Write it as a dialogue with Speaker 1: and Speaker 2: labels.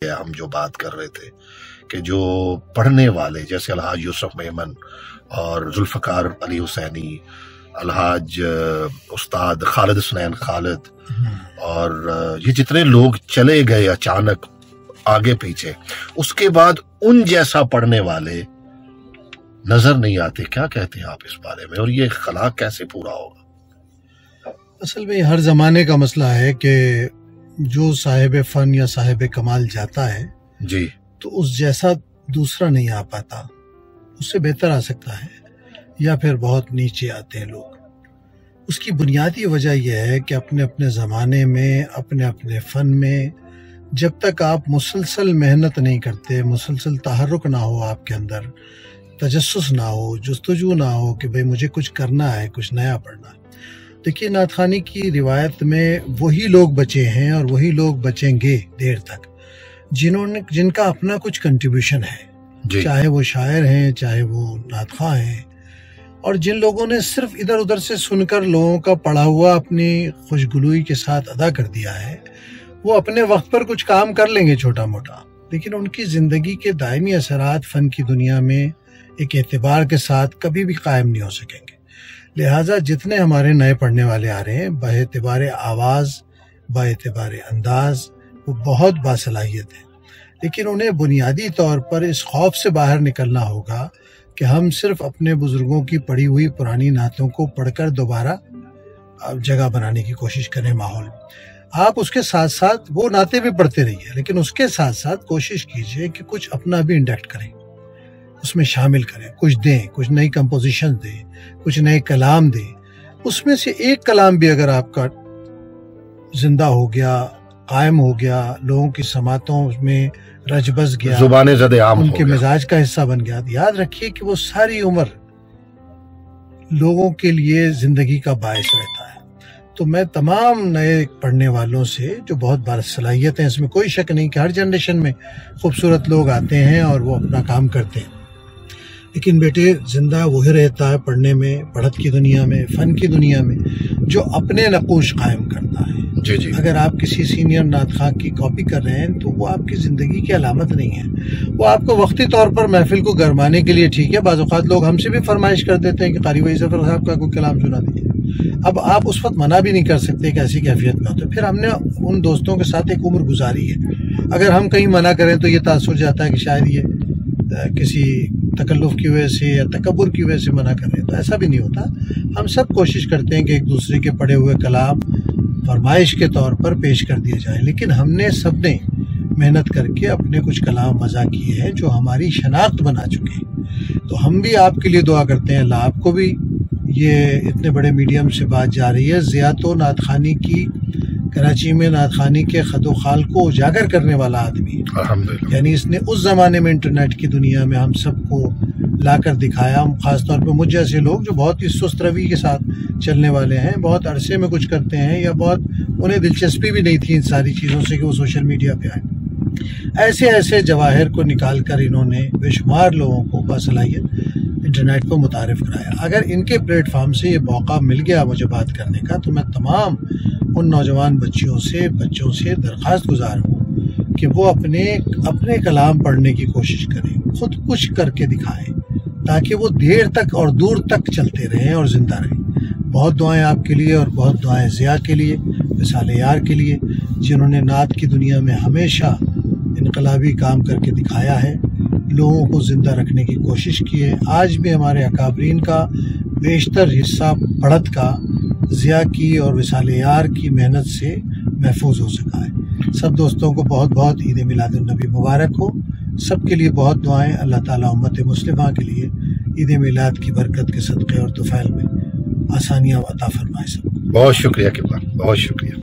Speaker 1: ہم جو بات کر رہے تھے کہ جو پڑھنے والے جیسے الحاج یوسف میمن اور ذوالفقار علی حسینی، الحاج استاد خالد حسنین خالد، اور یہ جتنے لوگ چلے گئے اچانک آگے پیچھے، اس کے بعد ان جیسا پڑھنے والے نظر نہیں آتے. کیا کہتے ہیں آپ اس بارے میں، اور یہ خلا کیسے پورا ہوگا؟
Speaker 2: اصل میں ہر زمانے کا مسئلہ ہے کہ جو صاحب فن یا صاحب کمال جاتا ہے
Speaker 1: جی
Speaker 2: تو اس جیسا دوسرا نہیں آ پاتا، اس سے بہتر آ سکتا ہے یا پھر بہت نیچے آتے ہیں لوگ. اس کی بنیادی وجہ یہ ہے کہ اپنے اپنے زمانے میں اپنے اپنے فن میں جب تک آپ مسلسل محنت نہیں کرتے، مسلسل تحرک نہ ہو آپ کے اندر، تجسس نہ ہو، جستجو نہ ہو کہ بھئی مجھے کچھ کرنا ہے، کچھ نیا پڑھنا ہے. دیکھیے نعت خوانی کی روایت میں وہی لوگ بچے ہیں اور وہی لوگ بچیں گے دیر تک جن کا اپنا کچھ کنٹریبیوشن ہے
Speaker 1: جی.
Speaker 2: چاہے وہ شاعر ہیں، چاہے وہ نعت خواں ہیں، اور جن لوگوں نے صرف ادھر ادھر سے سن کر لوگوں کا پڑھا ہوا اپنی خوشگلوئی کے ساتھ ادا کر دیا ہے، وہ اپنے وقت پر کچھ کام کر لیں گے چھوٹا موٹا، لیکن ان کی زندگی کے دائمی اثرات فن کی دنیا میں ایک اعتبار کے ساتھ کبھی بھی قائم نہیں ہو سکیں گے. لہٰذا جتنے ہمارے نئے پڑھنے والے آ رہے ہیں با اعتبار آواز، با اعتبار انداز، وہ بہت باصلاحیت ہیں، لیکن انہیں بنیادی طور پر اس خوف سے باہر نکلنا ہوگا کہ ہم صرف اپنے بزرگوں کی پڑھی ہوئی پرانی نعتوں کو پڑھ کر دوبارہ جگہ بنانے کی کوشش کریں ماحول میں. آپ اس کے ساتھ ساتھ وہ نعتیں بھی پڑھتے رہیے، لیکن اس کے ساتھ ساتھ کوشش کیجئے کہ کچھ اپنا بھی انڈکٹ کریں، اس میں شامل کریں، کچھ دیں، کچھ نئی کمپوزیشن دیں، کچھ نئے کلام دیں. اس میں سے ایک کلام بھی اگر آپ کا زندہ ہو گیا، قائم ہو گیا، لوگوں کی سماعتوں میں رچ بس گیا،
Speaker 1: زبان زد عام
Speaker 2: ان
Speaker 1: ہو
Speaker 2: کے
Speaker 1: گیا،
Speaker 2: مزاج کا حصہ بن گیا، یاد رکھیے کہ وہ ساری عمر لوگوں کے لیے زندگی کا باعث رہتا ہے. تو میں تمام نئے پڑھنے والوں سے جو بہت باصلاحیت ہیں، اس میں کوئی شک نہیں کہ ہر جنریشن میں خوبصورت لوگ آتے ہیں اور وہ اپنا کام کرتے ہیں، لیکن بیٹے زندہ وہی رہتا ہے پڑھنے میں، پڑھت کی دنیا میں، فن کی دنیا میں، جو اپنے نقوش قائم کرتا ہے.
Speaker 1: جی جی.
Speaker 2: اگر آپ کسی سینئر نعت خواں کی کاپی کر رہے ہیں تو وہ آپ کی زندگی کی علامت نہیں ہے. وہ آپ کو وقتی طور پر محفل کو گرمانے کے لیے ٹھیک ہے، بعض اوقات لوگ ہم سے بھی فرمائش کر دیتے ہیں کہ قاری وحید ظفر صاحب کا کوئی کلام سنا دیجیے. اب آپ اس وقت منع بھی نہیں کر سکتے کہ ایسی کیفیت میں ہوتے. پھر ہم نے ان دوستوں کے ساتھ ایک عمر گزاری ہے، اگر ہم کہیں منع کریں تو یہ تاثر جاتا ہے کہ شاید یہ کسی تکلف کی وجہ سے یا تکبر کی وجہ سے منع کر رہے ہیں، تو ایسا بھی نہیں ہوتا. ہم سب کوشش کرتے ہیں کہ ایک دوسرے کے پڑھے ہوئے کلام فرمائش کے طور پر پیش کر دیے جائیں، لیکن ہم نے سب نے محنت کر کے اپنے کچھ کلام وضع کیے ہیں جو ہماری شناخت بنا چکے ہیں. تو ہم بھی آپ کے لیے دعا کرتے ہیں، اللہ آپ کو بھی یہ اتنے بڑے میڈیم سے بات جا رہی ہے. ضیاء تو نعت خوانی کی کراچی میں نعت خوانی کے خد و خال کو اجاگر کرنے والا آدمی ہے،
Speaker 1: الحمدللہ.
Speaker 2: یعنی اس نے اس زمانے میں انٹرنیٹ کی دنیا میں ہم سب کو لا کر دکھایا. خاص طور پہ مجھ جیسے لوگ جو بہت ہی سست روی کے ساتھ چلنے والے ہیں، بہت عرصے میں کچھ کرتے ہیں یا بہت انہیں دلچسپی بھی نہیں تھی ان ساری چیزوں سے کہ وہ سوشل میڈیا پہ آئے، ایسے ایسے جواہر کو نکال کر انہوں نے بے شمار لوگوں کو باصلاحیت انٹرنیٹ کو متعارف کرایا. اگر ان کے پلیٹ فارم سے یہ موقع مل گیا مجھے بات کرنے کا، تو میں تمام ان نوجوان بچوں سے درخواست گزار ہوں کہ وہ اپنے کلام پڑھنے کی کوشش کریں، خود کچھ کر کے دکھائیں تاکہ وہ دیر تک اور دور تک چلتے رہیں اور زندہ رہیں. بہت دعائیں آپ کے لیے اور بہت دعائیں ضیاء کے لیے، وصال یار کے لیے، جنہوں نے نعت کی دنیا میں ہمیشہ انقلابی کام کر کے دکھایا ہے، لوگوں کو زندہ رکھنے کی کوشش کی ہے. آج بھی ہمارے اکابرین کا بیشتر حصہ پڑھت کا ضیاء کی اور وصال یار کی محنت سے محفوظ ہو سکا ہے. سب دوستوں کو بہت بہت عید میلاد النبی مبارک ہو. سب کے لیے بہت دعائیں. اللہ تعالیٰ امت مسلمہ کے لیے عید میلاد کی برکت کے صدقے اور طفیل میں آسانیاں عطا فرمائے. سب
Speaker 1: بہت شکریہ قبلہ، بہت شکریہ.